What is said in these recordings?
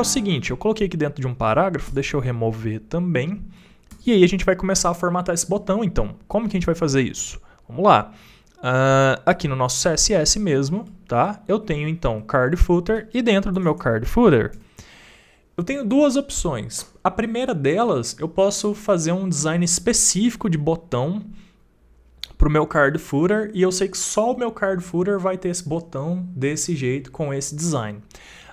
é o seguinte, eu coloquei aqui dentro de um parágrafo, deixa eu remover também. E aí a gente vai começar a formatar esse botão, então. Como que a gente vai fazer isso? Vamos lá. Aqui no nosso CSS mesmo, tá? Eu tenho então card footer e dentro do meu card footer eu tenho duas opções. A primeira delas, eu posso fazer um design específico de botão para o meu card footer e eu sei que só o meu card footer vai ter esse botão desse jeito, com esse design.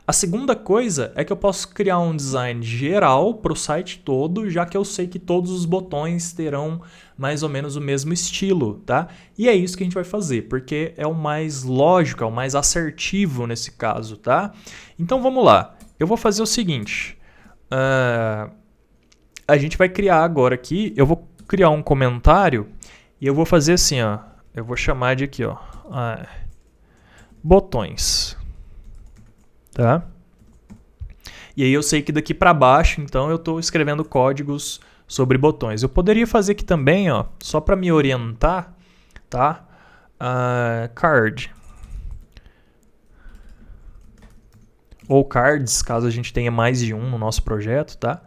A segunda coisa é que eu posso criar um design geral para o site todo, já que eu sei que todos os botões terão mais ou menos o mesmo estilo, tá? E é isso que a gente vai fazer, porque é o mais lógico, é o mais assertivo nesse caso, tá? Então vamos lá. Eu vou fazer o seguinte. A gente vai criar agora aqui, eu vou criar um comentário e eu vou fazer assim, ó. Eu vou chamar de aqui, ó. Botões. Tá? E aí eu sei que daqui para baixo, então, eu estou escrevendo códigos sobre botões. Eu poderia fazer aqui também, ó, só para me orientar, tá? Card. Ou cards, caso a gente tenha mais de um no nosso projeto, tá?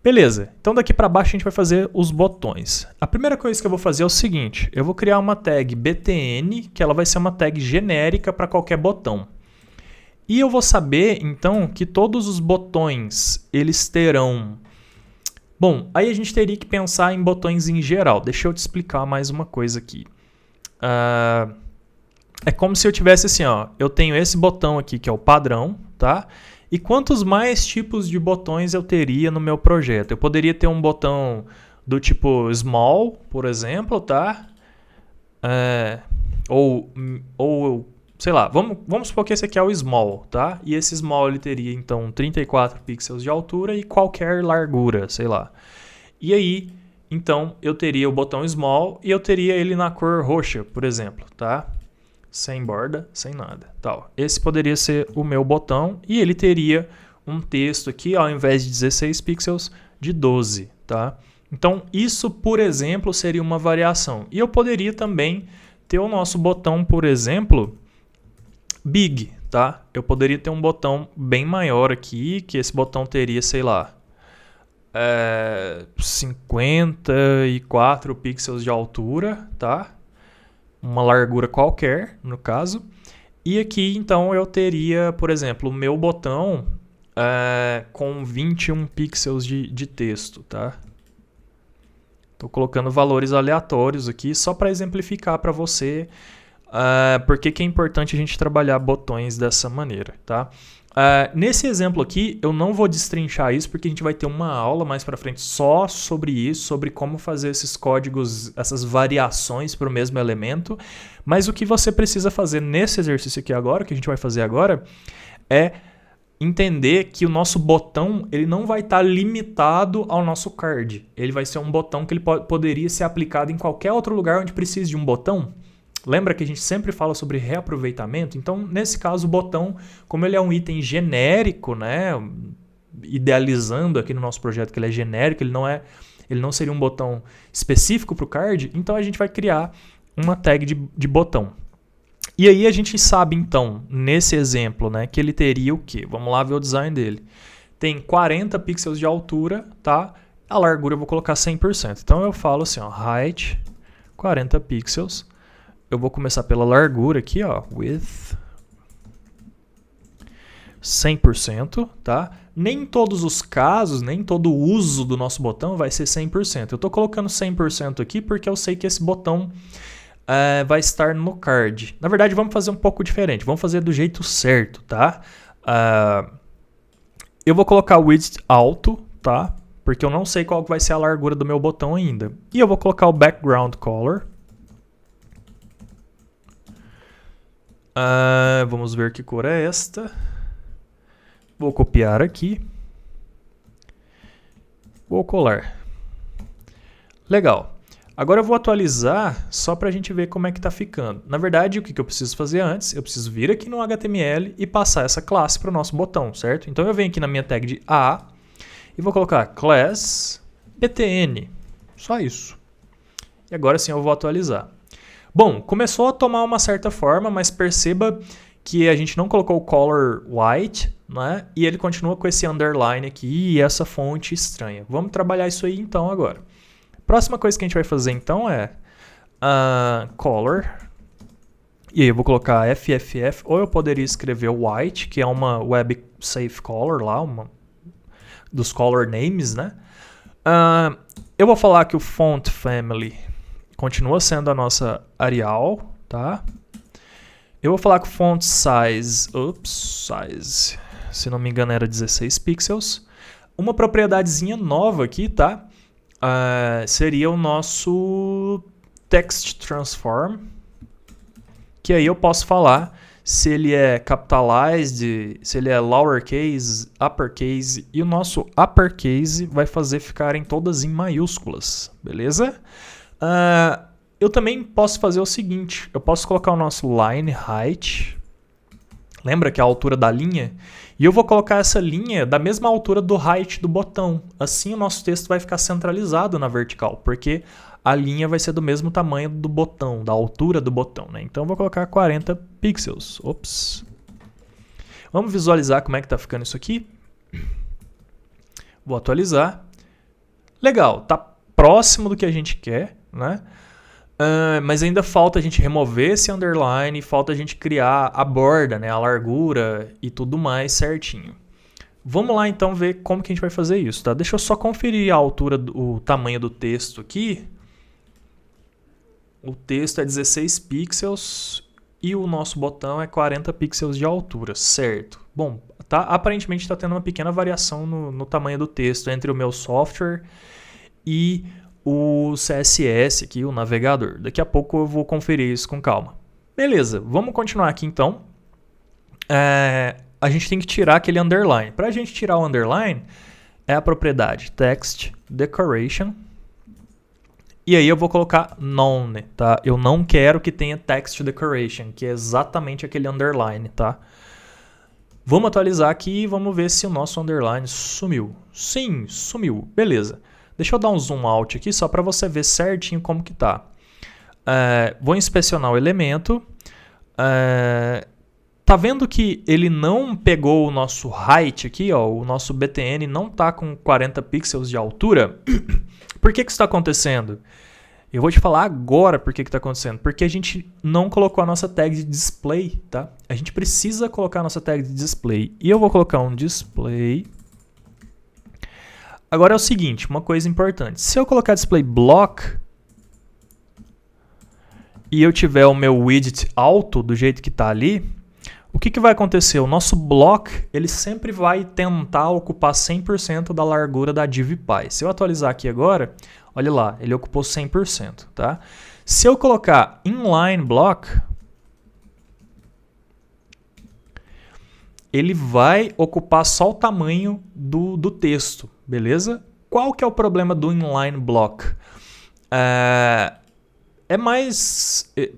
Beleza, então daqui para baixo a gente vai fazer os botões. A primeira coisa que eu vou fazer é o seguinte, eu vou criar uma tag btn, que ela vai ser uma tag genérica para qualquer botão. E eu vou saber, então, que todos os botões, eles terão... Bom, aí a gente teria que pensar em botões em geral. Deixa eu te explicar mais uma coisa aqui. É como se eu tivesse assim, ó, eu tenho esse botão aqui que é o padrão, tá? E quantos mais tipos de botões eu teria no meu projeto? Eu poderia ter um botão do tipo small, por exemplo, tá? Ou sei lá, vamos supor que esse aqui é o small, tá? E esse small ele teria então 34 pixels de altura e qualquer largura, sei lá. E aí, então, eu teria o botão small e eu teria ele na cor roxa, por exemplo, tá? Sem borda, sem nada, tal. Esse poderia ser o meu botão e ele teria um texto aqui, ao invés de 16 pixels, de 12, tá? Então, isso, por exemplo, seria uma variação. E eu poderia também ter o nosso botão, por exemplo, big, tá? Eu poderia ter um botão bem maior aqui, que esse botão teria, sei lá, 54 pixels de altura, tá? Uma largura qualquer, no caso. E aqui, então, eu teria, por exemplo, o meu botão com 21 pixels de texto, tá? Estou colocando valores aleatórios aqui só para exemplificar para você por que é importante a gente trabalhar botões dessa maneira, tá? Nesse exemplo aqui, eu não vou destrinchar isso porque a gente vai ter uma aula mais para frente só sobre isso, sobre como fazer esses códigos, essas variações para o mesmo elemento. Mas o que você precisa fazer nesse exercício aqui agora, que a gente vai fazer agora, é entender que o nosso botão ele não vai estar limitado ao nosso card. Ele vai ser um botão que ele poderia ser aplicado em qualquer outro lugar onde precise de um botão. Lembra que a gente sempre fala sobre reaproveitamento? Então, nesse caso, o botão, como ele é um item genérico, né, idealizando aqui no nosso projeto que ele é genérico, ele não seria um botão específico para o card, então a gente vai criar uma tag de botão. E aí a gente sabe, então, nesse exemplo, né, que ele teria o quê? Vamos lá ver o design dele. Tem 40 pixels de altura, tá? A largura eu vou colocar 100%. Então eu falo assim, ó, height 40 pixels. Eu vou começar pela largura aqui, ó, width 100%, tá? Nem todos os casos, nem todo o uso do nosso botão vai ser 100%. Eu estou colocando 100% aqui porque eu sei que esse botão vai estar no card. Na verdade, vamos fazer um pouco diferente. Vamos fazer do jeito certo, tá? Eu vou colocar o width alto, tá? Porque eu não sei qual vai ser a largura do meu botão ainda. E eu vou colocar o background color. Vamos ver que cor é esta. Vou copiar aqui. Vou colar. Legal. Agora eu vou atualizar só para a gente ver como é que está ficando. Na verdade, o que eu preciso fazer antes? Eu preciso vir aqui no HTML e passar essa classe para o nosso botão, certo? Então eu venho aqui na minha tag de A e vou colocar class btn. Só isso. E agora sim eu vou atualizar. Bom, começou a tomar uma certa forma, mas perceba que a gente não colocou o color white, né? E ele continua com esse underline aqui e essa fonte estranha. Vamos trabalhar isso aí então agora. Próxima coisa que a gente vai fazer então é color. E aí eu vou colocar FFF, ou eu poderia escrever white, que é uma web safe color lá, uma dos color names, né? Eu vou falar que o font family continua sendo a nossa Arial, tá? Eu vou falar que o font size, size, se não me engano era 16 pixels. Uma propriedadezinha nova aqui, tá? Seria o nosso text transform, que aí eu posso falar se ele é capitalized, se ele é lowercase, uppercase, e o nosso uppercase vai fazer ficarem todas em maiúsculas, beleza? Eu também posso fazer o seguinte, eu posso colocar o nosso line height, lembra que é a altura da linha? E eu vou colocar essa linha da mesma altura do height do botão, assim o nosso texto vai ficar centralizado na vertical, porque a linha vai ser do mesmo tamanho do botão, da altura do botão, né? Então eu vou colocar 40 pixels. Ops. Vamos visualizar como é que tá ficando isso aqui. Vou atualizar. Legal, tá próximo do que a gente quer, né? Mas ainda falta a gente remover esse underline, falta a gente criar a borda, né? A largura e tudo mais certinho. Vamos lá então ver como que a gente vai fazer isso, tá? Deixa eu só conferir a altura, o tamanho do texto aqui. O texto é 16 pixels e o nosso botão é 40 pixels de altura, certo? Bom, aparentemente está tendo uma pequena variação no tamanho do texto entre o meu software e o CSS aqui, o navegador. Daqui a pouco eu vou conferir isso com calma. Beleza, vamos continuar aqui então. A gente tem que tirar aquele underline. Para a gente tirar o underline, é a propriedade text decoration. E aí eu vou colocar none, tá? Eu não quero que tenha text decoration, que é exatamente aquele underline, tá? Vamos atualizar aqui e vamos ver se o nosso underline sumiu. Sim, sumiu. Beleza. Deixa eu dar um zoom out aqui só para você ver certinho como que tá. Vou inspecionar o elemento. Tá vendo que ele não pegou o nosso height aqui, ó? O nosso BTN não tá com 40 pixels de altura. Por que isso está acontecendo? Eu vou te falar agora por que está acontecendo. Porque a gente não colocou a nossa tag de display, tá? A gente precisa colocar a nossa tag de display. E eu vou colocar um display. Agora é o seguinte, uma coisa importante. Se eu colocar display block e eu tiver o meu widget alto do jeito que está ali, o que vai acontecer? O nosso block ele sempre vai tentar ocupar 100% da largura da DivPy. Se eu atualizar aqui agora, olha lá, ele ocupou 100%. Tá? Se eu colocar inline block, ele vai ocupar só o tamanho do texto, beleza? Qual que é o problema do inline block?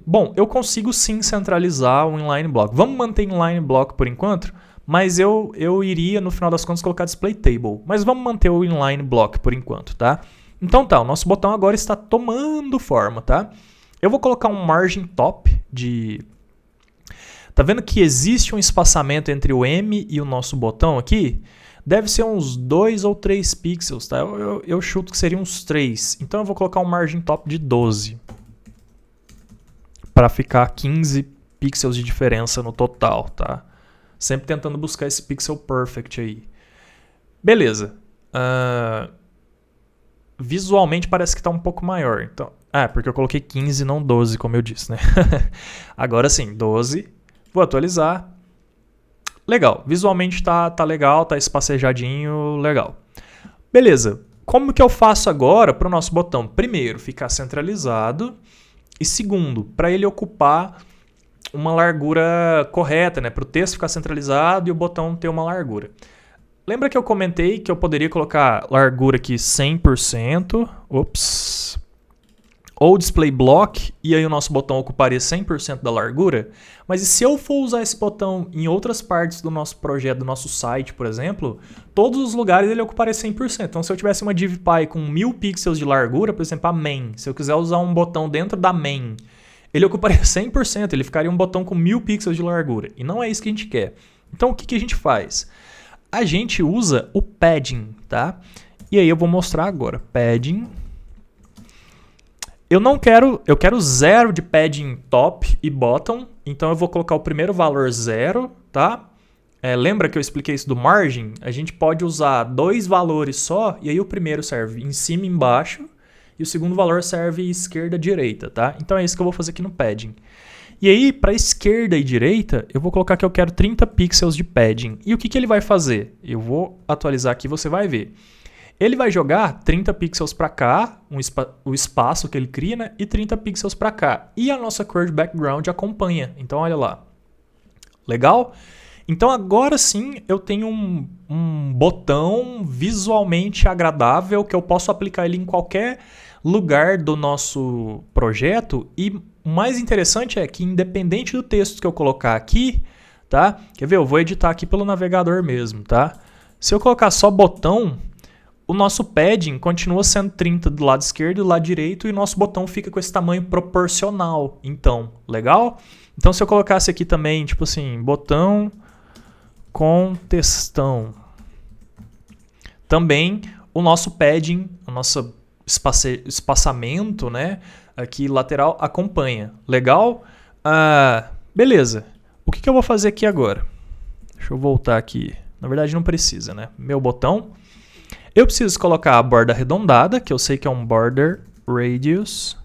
Bom, eu consigo sim centralizar o inline block. Vamos manter inline block por enquanto, mas eu iria, no final das contas, colocar display table. Mas vamos manter o inline block por enquanto, tá? Então tá, o nosso botão agora está tomando forma, tá? Eu vou colocar um margin top de... Tá vendo que existe um espaçamento entre o M e o nosso botão aqui? Deve ser uns 2 ou 3 pixels, tá? Eu chuto que seria uns 3. Então eu vou colocar um margin top de 12. Para ficar 15 pixels de diferença no total, tá? Sempre tentando buscar esse pixel perfect aí. Beleza. Visualmente parece que está um pouco maior. Então, porque eu coloquei 15 e não 12, como eu disse, né? Agora sim, 12. Vou atualizar. Legal. Visualmente tá legal, tá espacejadinho, legal. Beleza. Como que eu faço agora para o nosso botão? Primeiro, ficar centralizado. E segundo, para ele ocupar uma largura correta, né? Para o texto ficar centralizado e o botão ter uma largura. Lembra que eu comentei que eu poderia colocar largura aqui 100%, ou display block, e aí o nosso botão ocuparia 100% da largura? Mas e se eu for usar esse botão em outras partes do nosso projeto, do nosso site, por exemplo, todos os lugares ele ocuparia 100%. Então se eu tivesse uma DivPy com 1000 pixels de largura, por exemplo, a main, se eu quiser usar um botão dentro da main, ele ocuparia 100%, ele ficaria um botão com 1000 pixels de largura. E não é isso que a gente quer. Então, o que a gente faz? A gente usa o padding, tá? E aí eu vou mostrar agora. Padding. Eu quero 0 de padding top e bottom. Então eu vou colocar o primeiro valor 0, tá? Lembra que eu expliquei isso do margin? A gente pode usar 2 valores só, e aí o primeiro serve em cima e embaixo, e o segundo valor serve esquerda e direita, tá? Então é isso que eu vou fazer aqui no padding. E aí, para esquerda e direita, eu vou colocar que eu quero 30 pixels de padding. E o que ele vai fazer? Eu vou atualizar aqui, você vai ver. Ele vai jogar 30 pixels para cá, o espaço que ele cria, né? E 30 pixels para cá. E a nossa cor de background acompanha. Então, olha lá. Legal? Então, agora sim, eu tenho um botão visualmente agradável que eu posso aplicar ele em qualquer lugar do nosso projeto. E o mais interessante é que, independente do texto que eu colocar aqui, tá? Quer ver? Eu vou editar aqui pelo navegador mesmo, tá? Se eu colocar só botão, o nosso padding continua sendo 30 do lado esquerdo e do lado direito, e o nosso botão fica com esse tamanho proporcional. Então, legal? Então, se eu colocasse aqui também, tipo assim, botão com textão, também o nosso padding, o nosso espaçamento, né, aqui lateral acompanha. Legal? Beleza. O que eu vou fazer aqui agora? Deixa eu voltar aqui. Na verdade, não precisa, né? Meu botão. Eu preciso colocar a borda arredondada, que eu sei que é um border radius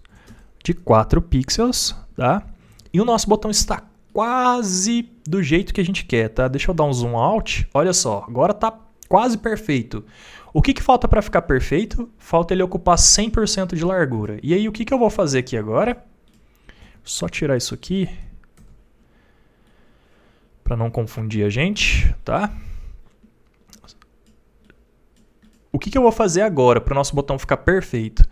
de 4 pixels, tá? E o nosso botão está quase do jeito que a gente quer, tá? Deixa eu dar um zoom out. Olha só, agora tá quase perfeito. O que falta para ficar perfeito? Falta ele ocupar 100% de largura. E aí, o que eu vou fazer aqui agora? Só tirar isso aqui, para não confundir a gente, tá? O que eu vou fazer agora para o nosso botão ficar perfeito?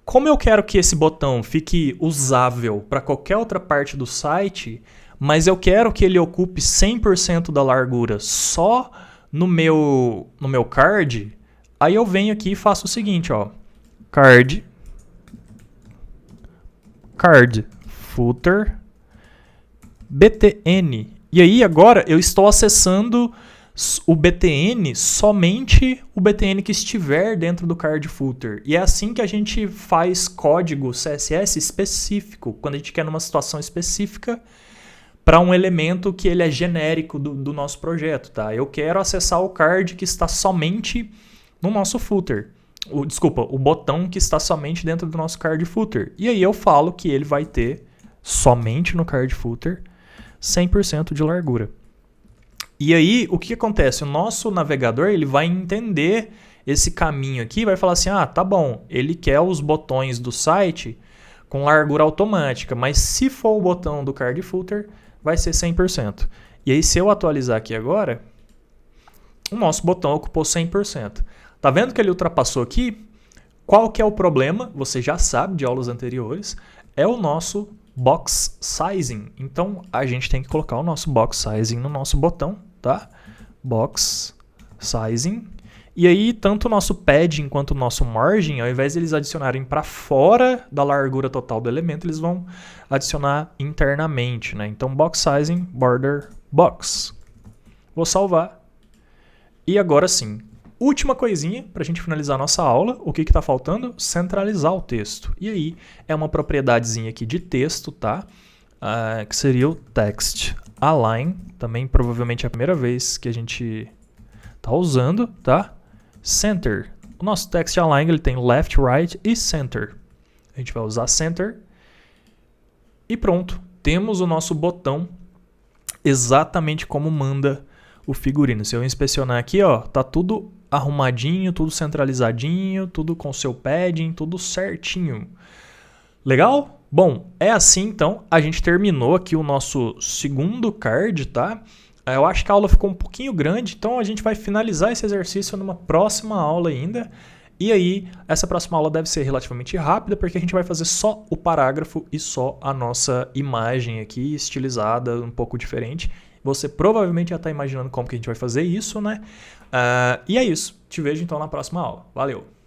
Como eu quero que esse botão fique usável para qualquer outra parte do site, mas eu quero que ele ocupe 100% da largura só no meu card, aí eu venho aqui e faço o seguinte, ó. Card, footer, btn. E aí agora eu estou acessando o BTN, somente o BTN que estiver dentro do card footer. E é assim que a gente faz código CSS específico, quando a gente quer numa situação específica para um elemento que ele é genérico do nosso projeto, tá? Eu quero acessar o card que está somente no nosso footer. O botão que está somente dentro do nosso card footer. E aí eu falo que ele vai ter somente no card footer 100% de largura. E aí, o que acontece? O nosso navegador ele vai entender esse caminho aqui e vai falar assim, tá bom, ele quer os botões do site com largura automática, mas se for o botão do card footer, vai ser 100%. E aí, se eu atualizar aqui agora, o nosso botão ocupou 100%. Tá vendo que ele ultrapassou aqui? Qual que é o problema? Você já sabe de aulas anteriores, é o nosso box sizing. Então, a gente tem que colocar o nosso box sizing no nosso botão, tá? Box sizing. E aí, tanto o nosso padding quanto o nosso margin, ao invés de eles adicionarem para fora da largura total do elemento, eles vão adicionar internamente, né? Então, box sizing, border box. Vou salvar. E agora sim, última coisinha para a gente finalizar a nossa aula. O que está faltando? Centralizar o texto. E aí, é uma propriedadezinha aqui de texto, tá? Que seria o text align. Também provavelmente é a primeira vez que a gente está usando, tá? Center. O nosso text align ele tem left, right e center. A gente vai usar center. E pronto. Temos o nosso botão exatamente como manda o figurino. Se eu inspecionar aqui, ó, tá tudo arrumadinho, tudo centralizadinho, tudo com seu padding, tudo certinho. Legal? Bom, é assim então, a gente terminou aqui o nosso segundo card, tá? Eu acho que a aula ficou um pouquinho grande, então a gente vai finalizar esse exercício numa próxima aula ainda. E aí, essa próxima aula deve ser relativamente rápida, porque a gente vai fazer só o parágrafo e só a nossa imagem aqui, estilizada, um pouco diferente. Você provavelmente já está imaginando como que a gente vai fazer isso, né? E é isso. Te vejo então na próxima aula. Valeu!